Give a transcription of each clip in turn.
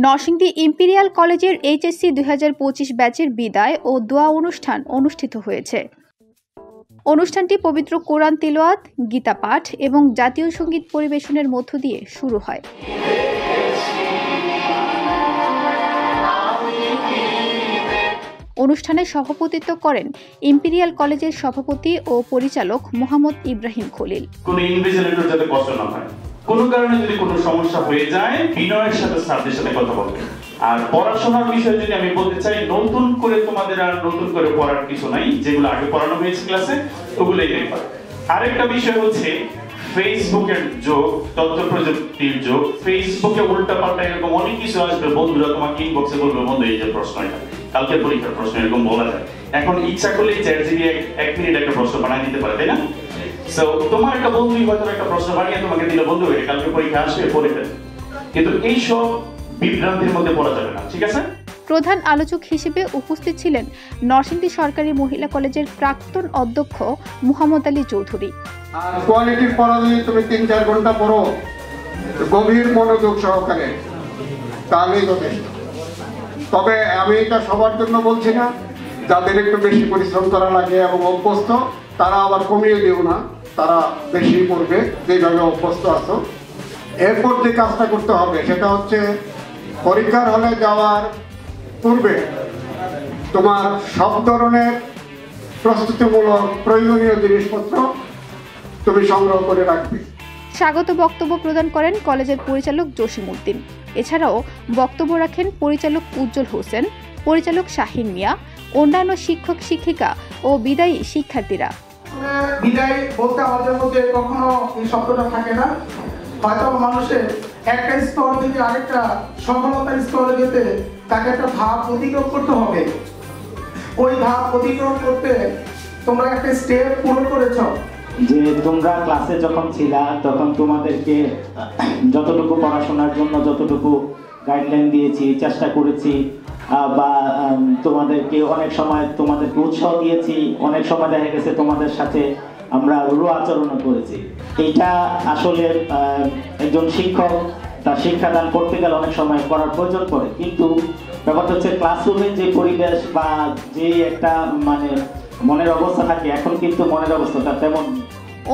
Narsingdi imperial কলেজের HSC 2025 ব্যাচের বিদায় ও দোয়া অনুষ্ঠান অনুষ্ঠিত হয়েছে। অনুষ্ঠানটি পবিত্র কোরআন তিলাওয়াত, গীতা পাঠ এবং জাতীয় সঙ্গীত পরিবেশনের মধ্য দিয়ে শুরু হয়। অনুষ্ঠানে সভাপতিত্ব করেন ইম্পেরিয়াল কলেজের সভাপতি ও পরিচালক মোহাম্মদ ইব্রাহিম খলিল। কোনো ইনভিজিলেটর যাতে কষ্ট না হয়, কোনো কারণে যদি কোনো সমস্যা হয়ে যায় বিনয়ের সাথে স্যারদের সাথে কথা বলবেন। আর পড়াশোনার বিষয়ে যদি আমি বলতে চাই, নতুন করে তোমাদের আর নতুন করে পড়ার কিছু নাই, যেগুলো আগে পড়ানো হয়েছে ক্লাসে ওগুলোই দেখবা। আরেকটা বিষয় হচ্ছে ফেসবুকের যুগ, তথ্য প্রযুক্তির যুগ। ফেসবুকে উল্টাপাল্টা এরকম অনেক কিছু আসবে, বন্ধুরা তোমাকে ইনবক্সে বলবে বন্ধু এই যে প্রশ্ন, এটা কালকে পরীক্ষার প্রশ্ন, এরকম বলা যায়। এখন ইচ্ছা করলে চ্যাটজিপিটি 1 মিনিট একটা প্রশ্ন বানিয়ে দিতে পারে, তাই না? সো তোমার একটা বন্ধুই হয়তো একটা প্রশ্ন বানিয়ে তোমাকে দিল, বন্ধু এটা কালকে পরীক্ষা আসবে পড়ে ফেল। কিন্তু এইসব বিভ্রান্তির মধ্যে পড়া যাবে না, ঠিক আছে? প্রধান আলোচক হিসেবে উপস্থিত ছিলেন নরসিংদী সরকারি মহিলা কলেজের প্রাক্তন অধ্যক্ষ মুহাম্মদ আলী চৌধুরী। আর কোয়ালিটির পড়া যদি তুমি 3-4 ঘন্টা পড়ো গভীর মনোযোগ সহকারে, তাহলেই যথেষ্ট। তবে আমি এটা সবার জন্য বলছি না, যাদের একটু বেশি পরিশ্রম করা লাগে এবং অভ্যস্ত তারা আবার কমিয়ে দিও না, তারা বেশি পড়বে যেভাবে অভ্যস্ত আছো। এরপর যে কাজটা করতে হবে সেটা হচ্ছে পরীক্ষার হলে যাওয়ার পূর্বে তোমার সব ধরনের প্রস্তুতিমূলক প্রয়োজনীয় জিনিসপত্র তুমি সংগ্রহ করে রাখবে। স্বাগত বক্তব্য প্রদান করেন কলেজের পরিচালক জসিম উদ্দিন। এছাড়াও বক্তব্য রাখেন পরিচালক উজ্জ্বল হোসেন, পরিচালক শাহিন মিয়া, অন্যান্য শিক্ষক শিক্ষিকা ও বিদায়ী শিক্ষার্থীরা। বিদায় বলতে আমাদের মধ্যে কখনো এই শব্দটা থাকে না, হয়তো মানুষের একটা স্তর থেকে আরেকটা সফলতার স্তরে যেতে তাকে একটা ধাপ অতিক্রম করতে হবে। ওই ধাপ অতিক্রম করতে তোমরা একটা স্টেপ পূরণ করেছো। যে তোমরা ক্লাসে যখন ছিলা তখন তোমাদেরকে যতটুকু পড়াশোনার জন্য যতটুকু গাইডলাইন দিয়েছি, চেষ্টা করেছি, বা তোমাদেরকে অনেক সময় তোমাদেরকে উৎসাহ দিয়েছি, অনেক সময় দেখা গেছে তোমাদের সাথে আমরা রূঢ় আচরণও করেছি। এটা আসলে একজন শিক্ষক তার শিক্ষাদান করতে গেলে অনেক সময় করার প্রয়োজন পড়ে, কিন্তু ব্যাপারটা হচ্ছে ক্লাসরুমের যে পরিবেশ বা যে একটা মনের অবস্থা থাকে, এখন কিন্তু মনের অবস্থাটা তেমন।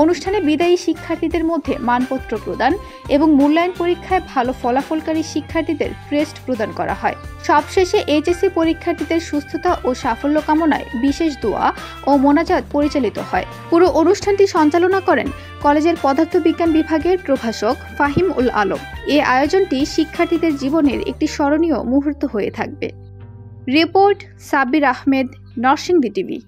অনুষ্ঠানে বিদায়ী শিক্ষার্থীদের মধ্যে মানপত্র প্রদান এবং মূল্যায়ন পরীক্ষায় ভালো ফলাফলকারী শিক্ষার্থীদের ক্রেস্ট প্রদান করা হয়। সবশেষে এইচএসসি পরীক্ষার্থীদের সুস্থতা ও সাফল্য কামনায় বিশেষ দোয়া ও মোনাজাত পরিচালিত হয়। পুরো অনুষ্ঠানটি সঞ্চালনা করেন কলেজের পদার্থবিজ্ঞান বিভাগের প্রভাষক ফাহিম উল আলম। এই আয়োজনটি শিক্ষার্থীদের জীবনের একটি স্মরণীয় মুহূর্ত হয়ে থাকবে। Report Sabbir Ahmed, Narsingdi TV.